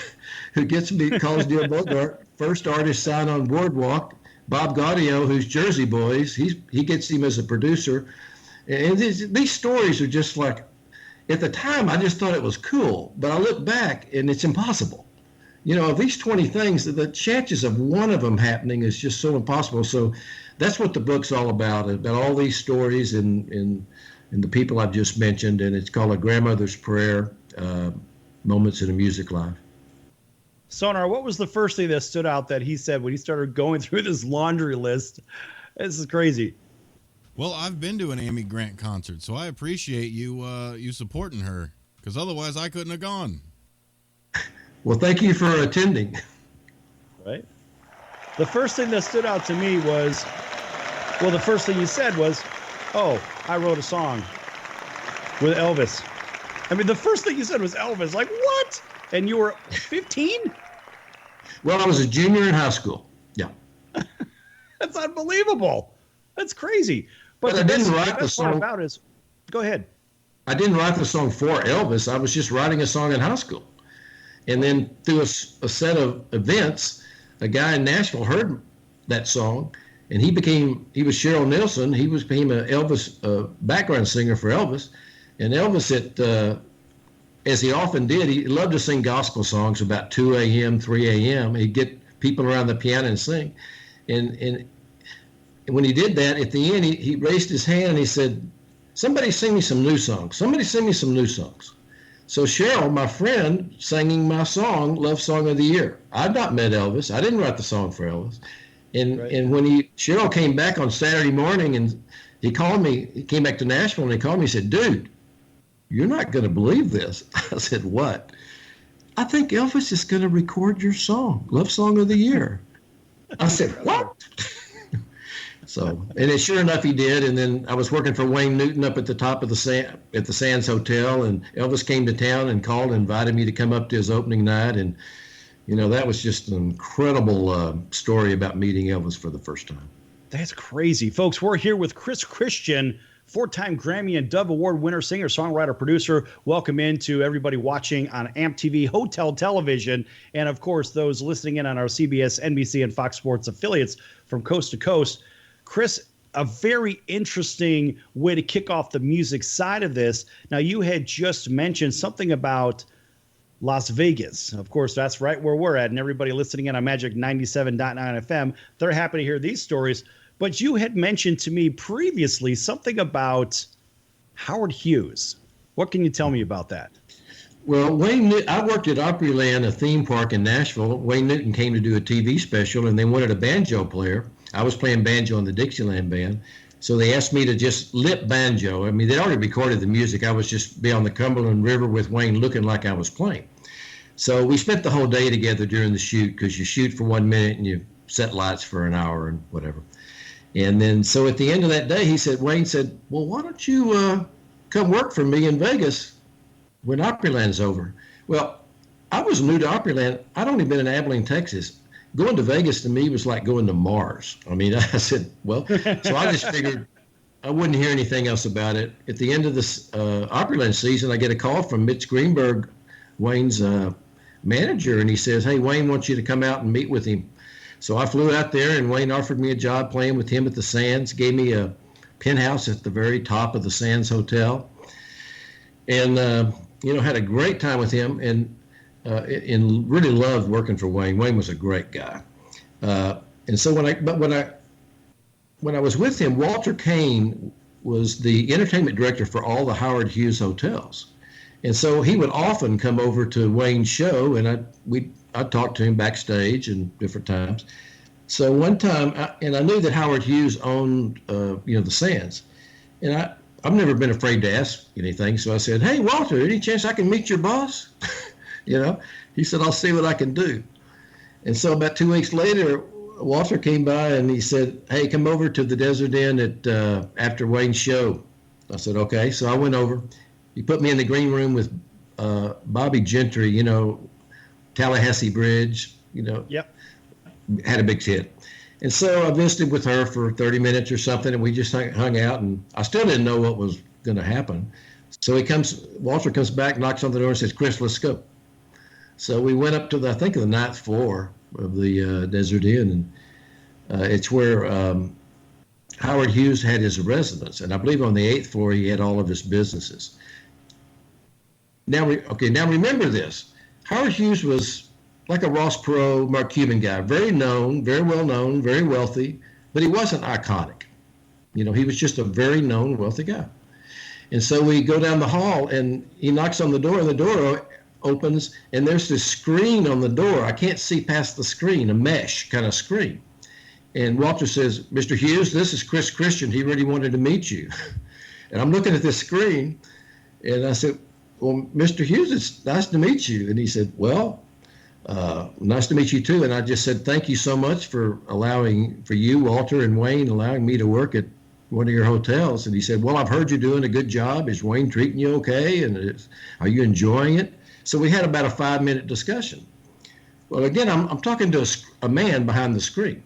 who gets me, calls Neil Bogart. First artist signed on Boardwalk, Bob Gaudio, who's Jersey Boys. He gets him as a producer. And these stories are just like, at the time, I just thought it was cool. But I look back, and it's impossible. You know, of these 20 things, the chances of one of them happening is just so impossible. So that's what the book's all about all these stories and the people I've just mentioned. And it's called A Grandmother's Prayer, Moments in a Music Life. Sonar, what was the first thing that stood out that he said when he started going through this laundry list? This is crazy. Well, I've been to an Amy Grant concert, so I appreciate you supporting her, because otherwise I couldn't have gone. Well, thank you for attending. Right. The first thing that stood out to me was, well, the first thing you said was, oh, I wrote a song with Elvis. I mean, the first thing you said was Elvis. Like, what? And you were 15? Well, I was a junior in high school. Yeah. That's unbelievable. That's crazy. But I didn't write the song. About is, go ahead. I didn't write the song for Elvis. I was just writing a song in high school. And then through a set of events, a guy in Nashville heard that song, and he was Cheryl Nielsen. He became an Elvis background singer for Elvis. And Elvis, as he often did, he loved to sing gospel songs about 2 a.m., 3 a.m. He'd get people around the piano and sing. And when he did that, at the end, he raised his hand and he said, somebody sing me some new songs. Somebody sing me some new songs. So Cheryl, my friend, singing my song, Love Song of the Year. I'd not met Elvis. I didn't write the song for Elvis. And when Cheryl came back on Saturday morning and he called me, he came back to Nashville and he called me, he said, dude, you're not going to believe this. I said, what? I think Elvis is going to record your song, Love Song of the Year. I said, what? So, and sure enough, he did. And then I was working for Wayne Newton up at the top of the Sands Hotel, and Elvis came to town and called and invited me to come up to his opening night. And, you know, that was just an incredible story about meeting Elvis for the first time. That's crazy. Folks, we're here with Chris Christian, 4-time Grammy and Dove Award winner, singer, songwriter, producer. Welcome into everybody watching on AMP TV, Hotel Television, and, of course, those listening in on our CBS, NBC, and Fox Sports affiliates from coast to coast. Chris, a very interesting way to kick off the music side of this. Now, you had just mentioned something about Las Vegas. Of course, that's right where we're at. And everybody listening in on Magic 97.9 FM, they're happy to hear these stories. But you had mentioned to me previously something about Howard Hughes. What can you tell me about that? Well, I worked at Opryland, a theme park in Nashville. Wayne Newton came to do a TV special, and they wanted a banjo player. I was playing banjo in the Dixieland band, so they asked me to just lip banjo. I mean, they'd already recorded the music. I was just be on the Cumberland River with Wayne looking like I was playing. So we spent the whole day together during the shoot, because you shoot for 1 minute and you set lights for an hour and whatever. And then, so at the end of that day, Wayne said, well, why don't you come work for me in Vegas when Opryland's over? Well, I was new to Opryland. I'd only been in Abilene, Texas. Going to Vegas to me was like going to Mars. I mean, I said, well, so I just figured I wouldn't hear anything else about it. At the end of this Opryland season, I get a call from Mitch Greenberg, Wayne's manager, and he says, hey, Wayne wants you to come out and meet with him. So I flew out there, and Wayne offered me a job playing with him at the Sands, gave me a penthouse at the very top of the Sands Hotel, and, had a great time with him. And really loved working for Wayne. Wayne was a great guy. And so when when I was with him, Walter Kane was the entertainment director for all the Howard Hughes hotels. And so he would often come over to Wayne's show, and I'd talk to him backstage and different times. So one time, I knew that Howard Hughes owned, the Sands. And I've never been afraid to ask anything. So I said, "Hey, Walter, any chance I can meet your boss?" He said, "I'll see what I can do." And so about 2 weeks later, Walter came by and he said, "Hey, come over to the Desert Inn after Wayne's show." I said, "Okay." So I went over. He put me in the green room with Bobby Gentry, Tallahassee Bridge, Yep. had a big tit. And so I visited with her for 30 minutes or something, and we just hung out, and I still didn't know what was going to happen. So Walter comes back, knocks on the door and says, "Chris, let's go." So we went up to the 9th floor of the Desert Inn, and it's where Howard Hughes had his residence. And I believe on the 8th floor, he had all of his businesses. Now remember this. Howard Hughes was like a Ross Perot, Mark Cuban guy, very known, very well known, very wealthy, but he wasn't iconic. He was just a very known, wealthy guy. And so we go down the hall, and he knocks on the door, and the door opens, and there's this screen on the door. I can't see past the screen, a mesh kind of screen. And Walter says, "Mr. Hughes, this is Chris Christian. He really wanted to meet you." And I'm looking at this screen, and I said, "Well, Mr. Hughes, it's nice to meet you." And he said, "Well, nice to meet you too." And I just said, "Thank you so much for you, Walter, and Wayne, allowing me to work at one of your hotels." And he said, "Well, I've heard you're doing a good job. Is Wayne treating you okay? And are you enjoying it?" So we had about a 5-minute discussion. Well, again, I'm talking to a man behind the screen.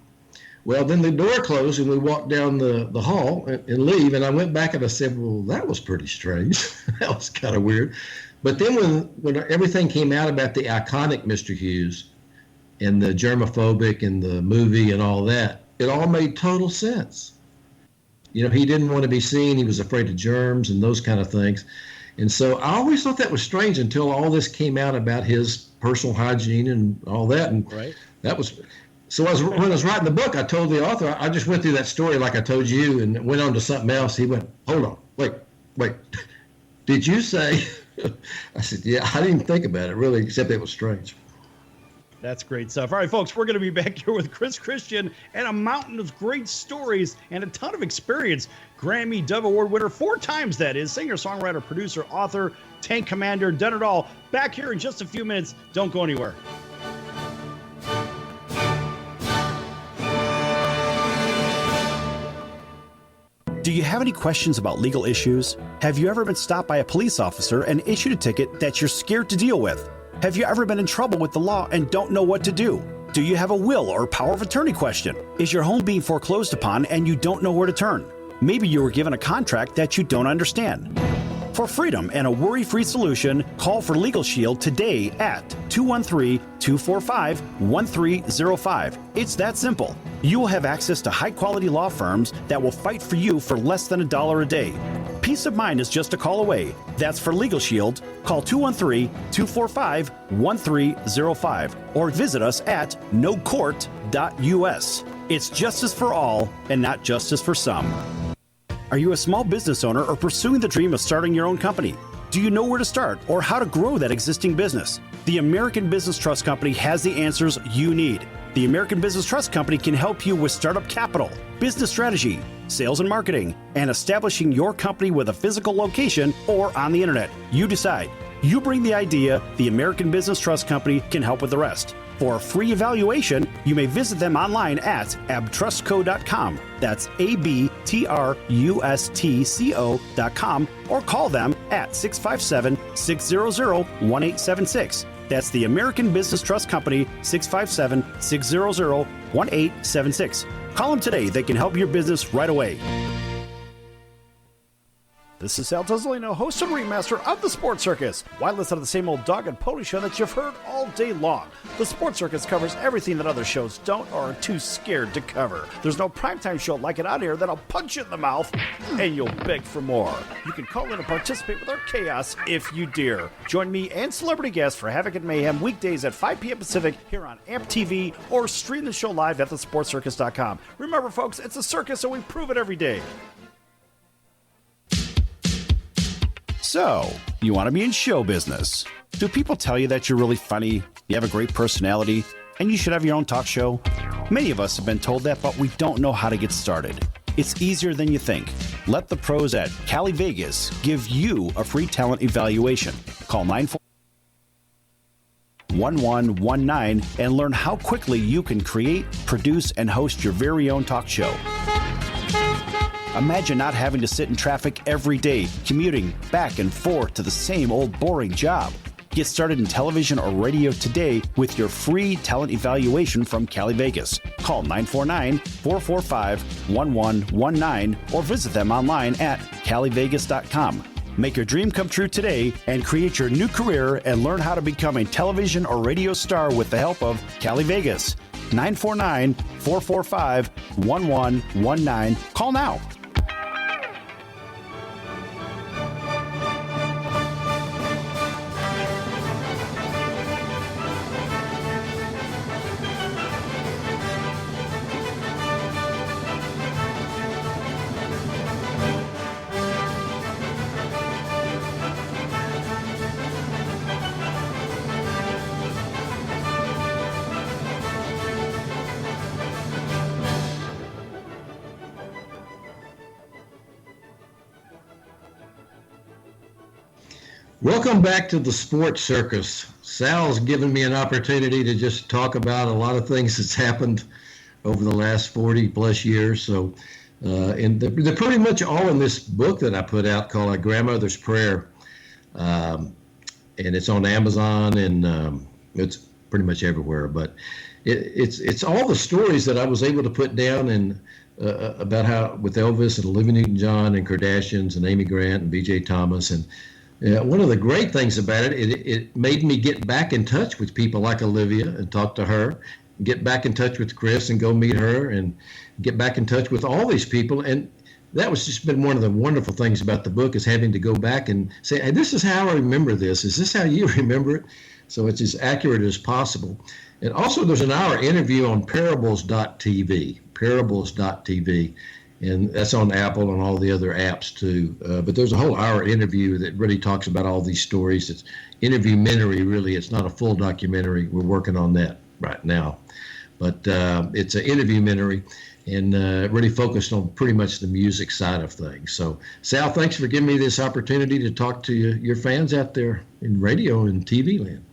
Well, then the door closed, and we walked down the hall and leave. And I went back and I said, "Well, that was pretty strange." That was kind of weird. But then when everything came out about the iconic Mr. Hughes and the germophobic and the movie and all that, it all made total sense. He didn't want to be seen. He was afraid of germs and those kind of things. And so I always thought that was strange until all this came out about his personal hygiene and all that. And right. So when I was writing the book, I told the author, I just went through that story like I told you and went on to something else. He went, "Hold on, wait, did you say?" I said, "Yeah, I didn't think about it really, except it was strange." That's great stuff. All right, folks, we're going to be back here with Chris Christian and a mountain of great stories and a ton of experience. Grammy Award winner 4 times, that is. Singer, songwriter, producer, author, tank commander, done it all. Back here in just a few minutes. Don't go anywhere. Do you have any questions about legal issues? Have you ever been stopped by a police officer and issued a ticket that you're scared to deal with? Have you ever been in trouble with the law and don't know what to do? Do you have a will or power of attorney question? Is your home being foreclosed upon and you don't know where to turn? Maybe you were given a contract that you don't understand. For freedom and a worry-free solution, call for Legal Shield today at 213-245-1305. It's that simple. You will have access to high-quality law firms that will fight for you for less than $1 a day. Peace of mind is just a call away. That's for Legal Shield. Call 213-245-1305 or visit us at nocourt.us. It's justice for all and not justice for some. Are you a small business owner or pursuing the dream of starting your own company? Do you know where to start or how to grow that existing business? The American Business Trust Company has the answers you need. The American Business Trust Company can help you with startup capital, business strategy, sales and marketing, and establishing your company with a physical location or on the internet. You decide. You bring the idea, the American Business Trust Company can help with the rest. For a free evaluation, you may visit them online at abtrustco.com. That's ABTRUSTCO.com or call them at 657-600-1876. That's the American Business Trust Company, 657-600-1876. Call them today. They can help your business right away. This is Sal Tuzzolino, host and ringmaster of the Sports Circus. Why listen to the same old dog and pony show that you've heard all day long? The Sports Circus covers everything that other shows don't or are too scared to cover. There's no primetime show like it out here that'll punch you in the mouth and you'll beg for more. You can call in and participate with our chaos if you dare. Join me and celebrity guests for Havoc and Mayhem weekdays at 5 p.m. Pacific here on AMP TV or stream the show live at thesportscircus.com. Remember, folks, it's a circus, so we prove it every day. So, you want to be in show business. Do people tell you that you're really funny, you have a great personality, and you should have your own talk show? Many of us have been told that, but we don't know how to get started. It's easier than you think. Let the pros at Cali Vegas give you a free talent evaluation. Call 941-1119 and learn how quickly you can create, produce, and host your very own talk show. Imagine not having to sit in traffic every day, commuting back and forth to the same old boring job. Get started in television or radio today with your free talent evaluation from Cali Vegas. Call 949-445-1119 or visit them online at calivegas.com. Make your dream come true today and create your new career and learn how to become a television or radio star with the help of Cali Vegas. 949-445-1119. Call now. Welcome back to the Sports Circus. Sal's given me an opportunity to just talk about a lot of things that's happened over the last 40 plus years. So, and they're pretty much all in this book that I put out called A Grandmother's Prayer. And it's on Amazon and it's pretty much everywhere. But it's all the stories that I was able to put down and about how with Elvis and Olivia Newton-John and Kardashians and Amy Grant and B.J. Thomas. And one of the great things about it made me get back in touch with people like Olivia and talk to her, get back in touch with Chris and go meet her and get back in touch with all these people. And that was just been one of the wonderful things about the book is having to go back and say, hey, this is how I remember this. Is this how you remember it? So it's as accurate as possible. And also there's an hour interview on parables.tv, parables.tv. And that's on Apple and all the other apps too. But there's a whole hour interview that really talks about all these stories. It's interview-mentary, really. It's not a full documentary. We're working on that right now. But it's an interview-mentary and really focused on pretty much the music side of things. So, Sal, thanks for giving me this opportunity to talk to your fans out there in radio and TV land.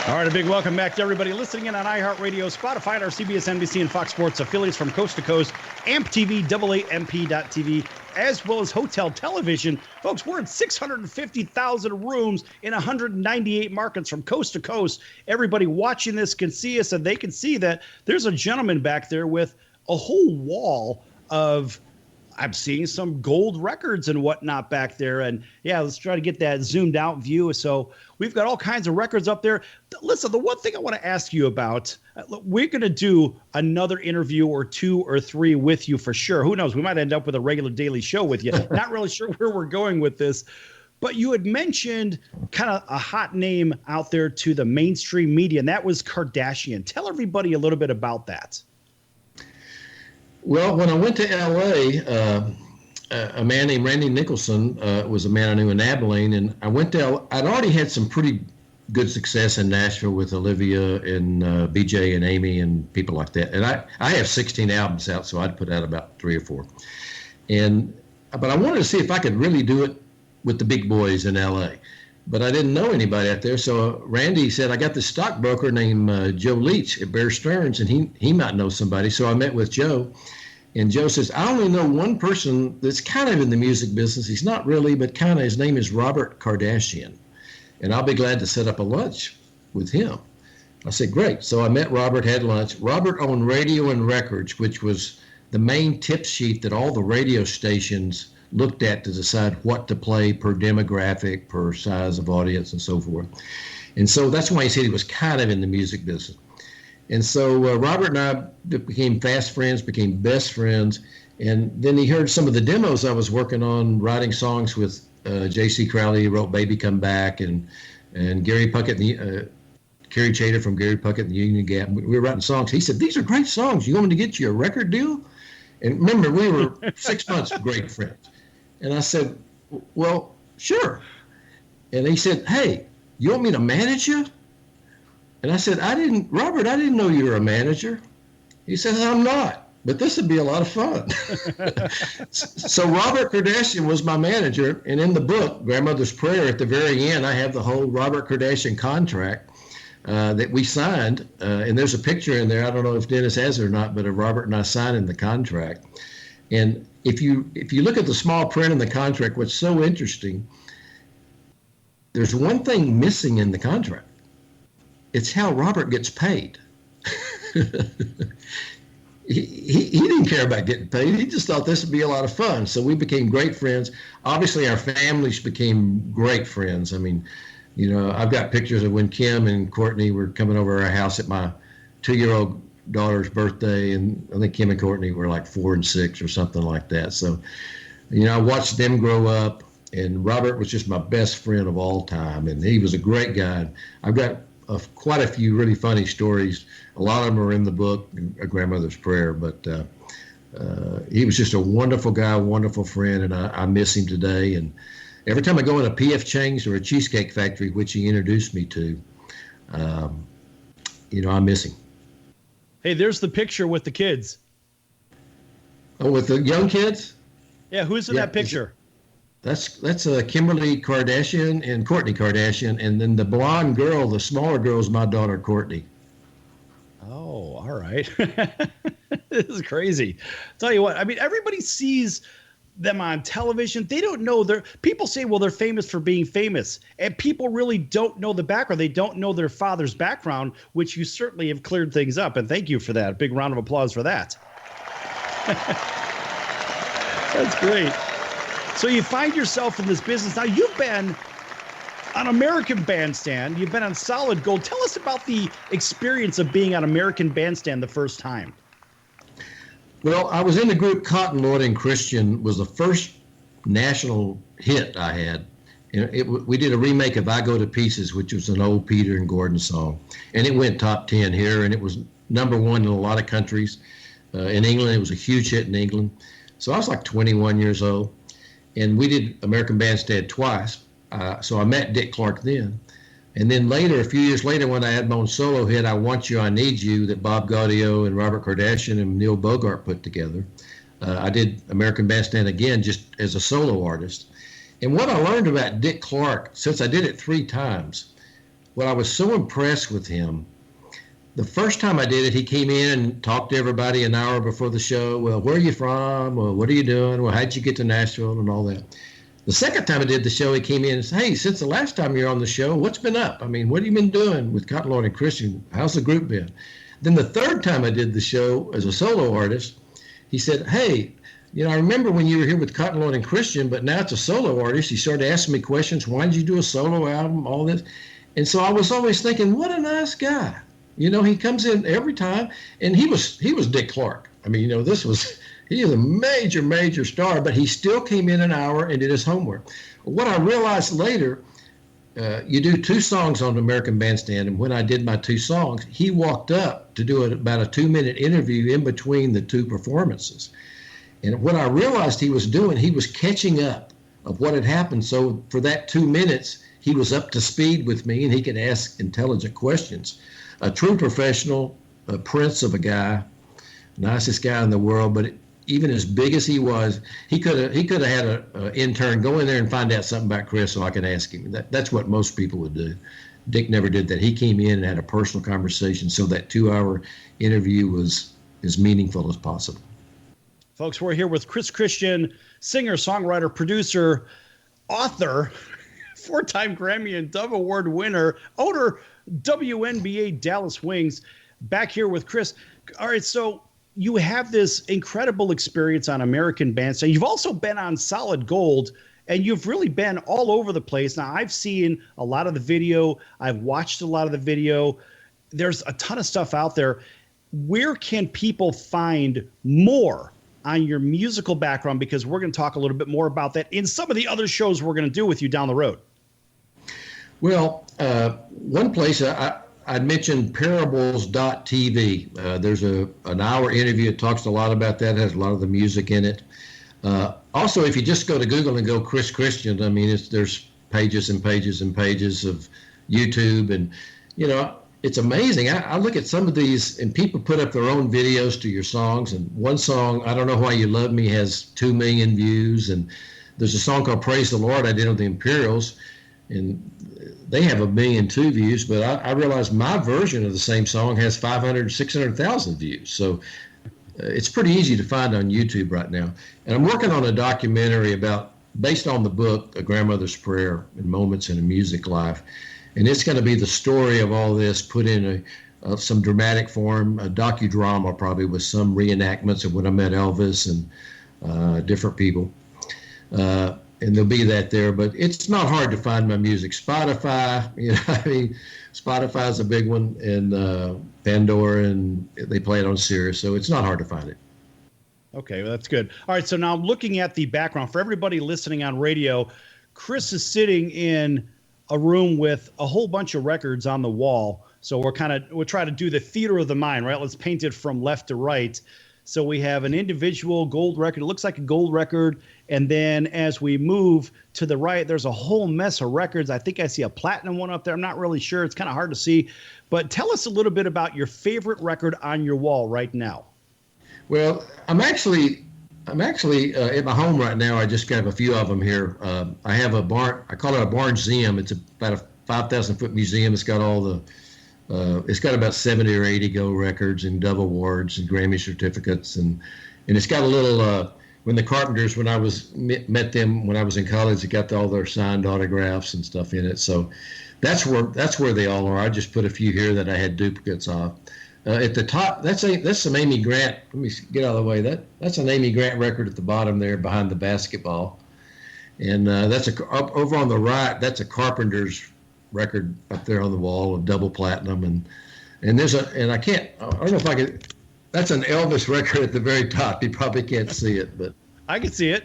All right, a big welcome back to everybody listening in on iHeartRadio, Spotify, our CBS, NBC, and Fox Sports affiliates from coast to coast, AMP TV, AAMP.TV, as well as Hotel Television. Folks, we're in 650,000 rooms in 198 markets from coast to coast. Everybody watching this can see us, and they can see that there's a gentleman back there with a whole wall of I'm seeing some gold records and whatnot back there. And yeah, let's try to get that zoomed out view. So we've got all kinds of records up there. Listen, the one thing I want to ask you about, we're going to do another interview or 2 or 3 with you for sure. Who knows? We might end up with a regular daily show with you. Not really sure where we're going with this. But you had mentioned kind of a hot name out there to the mainstream media, and that was Kardashian. Tell everybody a little bit about that. Well, when I went to L.A., a man named Randy Nicholson was a man I knew in Abilene, and I went to I'd already had some pretty good success in Nashville with Olivia and BJ and Amy and people like that. And I have 16 albums out, so I'd put out about 3 or 4. But I wanted to see if I could really do it with the big boys in L.A., but I didn't know anybody out there. So Randy said, I got this stockbroker named Joe Leach at Bear Stearns, and he might know somebody. So I met with Joe, and Joe says, I only know one person that's kind of in the music business. He's not really, but kind of, his name is Robert Kardashian, and I'll be glad to set up a lunch with him. I said, great. So I met Robert, had lunch. Robert owned Radio and Records, which was the main tip sheet that all the radio stations looked at to decide what to play per demographic, per size of audience, and so forth. And so that's why he said he was kind of in the music business. And so Robert and I became fast friends, became best friends. And then he heard some of the demos I was working on, writing songs with J.C. Crowley, who wrote Baby Come Back, and Gary Puckett, Kerry Chater from Gary Puckett and the Union Gap. We were writing songs. He said, "These are great songs. You want me to get you a record deal?" And remember, we were 6 months great friends. And I said, "Well, sure." And he said, "Hey, you want me to manage you?" And I said, Robert, I didn't know you were a manager." He says, "I'm not, but this would be a lot of fun." So Robert Kardashian was my manager. And in the book, Grandmother's Prayer, at the very end, I have the whole Robert Kardashian contract that we signed. And there's a picture in there. I don't know if Dennis has it or not, but of Robert and I signing the contract. And if you look at the small print in the contract, what's so interesting, there's one thing missing in the contract. It's how Robert gets paid. He didn't care about getting paid. He just thought this would be a lot of fun. So we became great friends. Obviously, our families became great friends. I mean, you know, I've got pictures of when Kim and Courtney were coming over our house at my 2-year-old daughter's birthday, and I think Kim and Courtney were like 4 and 6 or something like that. So, you know, I watched them grow up, and Robert was just my best friend of all time, and he was a great guy. I've got quite a few really funny stories. A lot of them are in the book, A Grandmother's Prayer, but he was just a wonderful guy, a wonderful friend, and I miss him today. And every time I go in a P.F. Chang's or a Cheesecake Factory, which he introduced me to, you know, I miss him. Hey, there's the picture with the kids. Oh, with the young kids? Yeah, who's in that picture? That's Kimberly Kardashian and Kourtney Kardashian, and then the blonde girl, the smaller girl, is my daughter Kourtney. Oh, all right. This is crazy. Tell you what, I mean, everybody sees them on television. They don't know people say, well, they're famous for being famous, and people really don't know the background. They don't know their father's background, which you certainly have cleared things up, and thank you for that. A big round of applause for that. That's great. So you find yourself in this business. Now, you've been on American Bandstand. You've been on Solid Gold. Tell us about the experience of being on American Bandstand the first time. Well, I was in the group Cotton, Lloyd and Christian was the first national hit I had. We did a remake of I Go to Pieces, which was an old Peter and Gordon song. And it went top 10 here, and it was number 1 in a lot of countries. In England, it was a huge hit in England. So I was like 21 years old. And we did American Bandstand twice. So I met Dick Clark then. And then later, a few years later, when I had my own solo hit, I Want You, I Need You, that Bob Gaudio and Robert Kardashian and Neil Bogart put together, I did American Bandstand again just as a solo artist. And what I learned about Dick Clark, since I did it 3 times, what I was so impressed with him, the first time I did it, he came in and talked to everybody an hour before the show. Well, where are you from? Well, what are you doing? Well, how'd you get to Nashville and all that? The second time I did the show, he came in and said, hey, since the last time you're on the show, what's been up? I mean, what have you been doing with Cotton, Lloyd and Christian? How's the group been? Then the third time I did the show as a solo artist, he said, hey, you know, I remember when you were here with Cotton, Lloyd and Christian, but now it's a solo artist. He started asking me questions. Why did you do a solo album? All this. And so I was always thinking, what a nice guy. You know, he comes in every time, and he was Dick Clark. I mean, you know, he is a major, major star, but he still came in an hour and did his homework. What I realized later, you do 2 songs on American Bandstand, and when I did my 2 songs, he walked up to do about a 2-minute interview in between the 2 performances. And what I realized he was doing, he was catching up of what had happened. So for that 2 minutes, he was up to speed with me, and he could ask intelligent questions. A true professional, a prince of a guy, nicest guy in the world, but even as big as he was, he could have had an intern go in there and find out something about Chris so I could ask him. That's what most people would do. Dick never did that. He came in and had a personal conversation, so that 2-hour interview was as meaningful as possible. Folks, we're here with Chris Christian, singer, songwriter, producer, author, 4-time Grammy and Dove Award winner, owner WNBA Dallas Wings. Back here with Chris. All right, so you have this incredible experience on American Bandstand. You've also been on Solid Gold, and you've really been all over the place. Now, I've seen a lot of the video. I've watched a lot of the video. There's a ton of stuff out there. Where can people find more on your musical background? Because we're going to talk a little bit more about that in some of the other shows we're going to do with you down the road. Well, one place I'd mentioned parables.tv. There's an hour interview. It talks a lot about that. It has a lot of the music in it. Also, if you just go to Google and go Chris Christian, I mean, there's pages and pages and pages of YouTube. And, you know, it's amazing. I look at some of these, and people put up their own videos to your songs. And one song, I Don't Know Why You Love Me, has 2 million views. And there's a song called Praise the Lord I did with the Imperials, and they have 1.2 million views. But I realized my version of the same song has 500, 600,000 views. So it's pretty easy to find on YouTube right now. And I'm working on a documentary based on the book, A Grandmother's Prayer and Moments in a Music Life. And it's going to be the story of all this put in some dramatic form, a docudrama probably, with some reenactments of when I met Elvis and different people. And there'll be that there, but it's not hard to find my music. Spotify, I mean, Spotify is a big one, and Pandora, and they play it on Sirius, so it's not hard to find it. Okay, well, that's good. All right, so now looking at the background, for everybody listening on radio, Chris is sitting in a room with a whole bunch of records on the wall. So we'll try to do the theater of the mind, right? Let's paint it from left to right. So we have an individual gold record. It looks like a gold record. And then as we move to the right, there's a whole mess of records. I think I see a platinum one up there. I'm not really sure. It's kind of hard to see. But tell us a little bit about your favorite record on your wall right now. Well, I'm actually at my home right now. I just got a few of them here. I have a barn. I call it a barnmuseum. It's about a 5,000-foot museum. It's got it's got about 70 or 80 gold records and Dove Awards and Grammy certificates, and it's got a little. When the Carpenters, when I met them when I was in college, it got all their signed autographs and stuff in it. So that's where they all are. I just put a few here that I had duplicates of. At the top, that's some Amy Grant. Let me get out of the way. That's an Amy Grant record at the bottom there behind the basketball, and that's over on the right. That's a Carpenters record up there on the wall, a double platinum, and I don't know if I could. That's an Elvis record at the very top. You probably can't see it, but I can see it.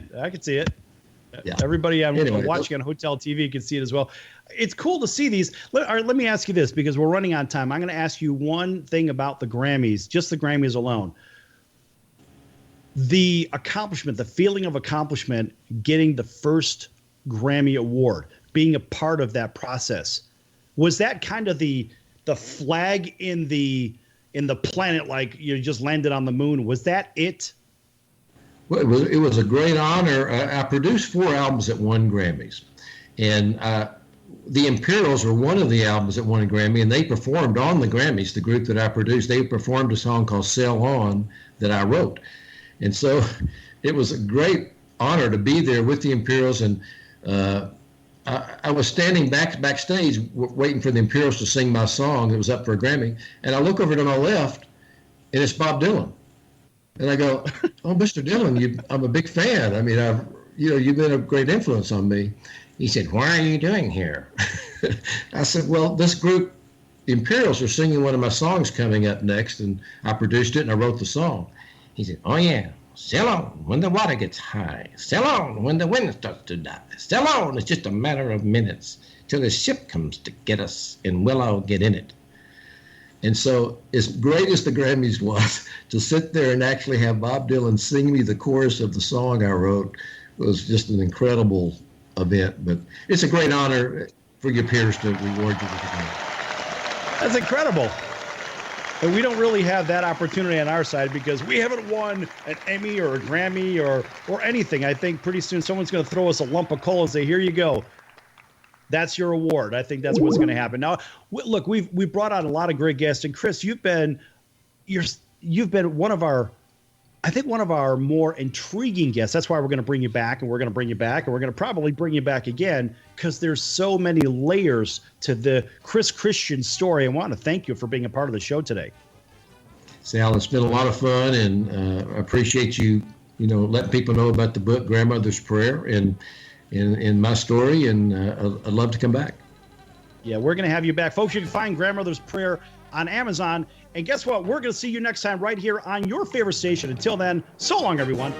Yeah. Everybody watching on Hotel TV can see it as well. It's cool to see these. Let me ask you this, because we're running on time. I'm going to ask you one thing about the Grammys, just the Grammys alone. The accomplishment, the feeling of accomplishment, getting the first Grammy Award, being a part of that process. Was that kind of the flag in the planet, like you just landed on the moon? Was that it? Well, it was a great honor. I produced 4 albums that won Grammys, and the Imperials were one of the albums that won a Grammy, and they performed on the Grammys. The group that I produced, they performed a song called "Sail On" that I wrote, and so it was a great honor to be there with the Imperials. And I was standing backstage waiting for the Imperials to sing my song that was up for a Grammy, and I look over to my left, and it's Bob Dylan. And I go, "Oh, Mr. Dylan, I'm a big fan. I mean, you've been a great influence on me." He said, "What are you doing here?" I said, "Well, this group, the Imperials, are singing one of my songs coming up next, and I produced it and I wrote the song." He said, "Oh yeah, sail on when the water gets high. Sail on when the wind starts to die. Sail on, it's just a matter of minutes till the ship comes to get us, and we'll all get in it." And so, as great as the Grammys was, to sit there and actually have Bob Dylan sing me the chorus of the song I wrote was just an incredible event. But it's a great honor for your peers to reward you with a Grammy. That's incredible. And we don't really have that opportunity on our side because we haven't won an Emmy or a Grammy or anything. I think pretty soon someone's going to throw us a lump of coal and say, "Here you go. That's your award." I think that's what's going to happen. Now, look, we've brought out a lot of great guests, and Chris, you've been one of our more intriguing guests. That's why we're going to bring you back, and we're going to probably bring you back again, because there's so many layers to the Chris Christian story. I want to thank you for being a part of the show today. Sal. It's been a lot of fun, and I appreciate you, letting people know about the book, Grandmother's Prayer, and my story, and I'd love to come back. Yeah, we're going to have you back. Folks, you can find Grandmother's Prayer on Amazon. And guess what? We're going to see you next time right here on your favorite station. Until then, so long, everyone.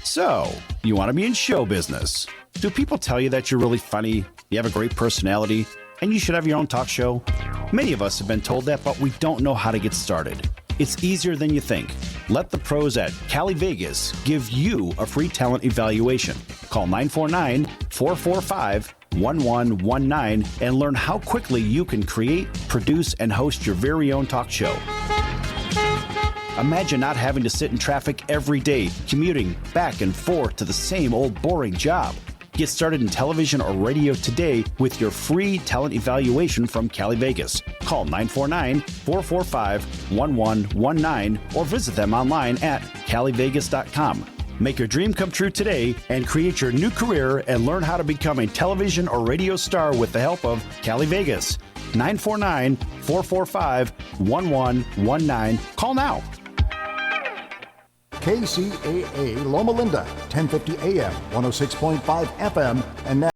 So, you want to be in show business. Do people tell you that you're really funny, you have a great personality, and you should have your own talk show? Many of us have been told that, but we don't know how to get started. It's easier than you think. Let the pros at Cali Vegas give you a free talent evaluation. Call 949-445-1119 and learn how quickly you can create, produce, and host your very own talk show. Imagine not having to sit in traffic every day, commuting back and forth to the same old boring job. Get started in television or radio today with your free talent evaluation from Cali Vegas. Call 949-445-1119 or visit them online at calivegas.com. Make your dream come true today and create your new career and learn how to become a television or radio star with the help of Cali Vegas. 949-445-1119. Call now. KCAA Loma Linda, 1050 AM, 106.5 FM, and now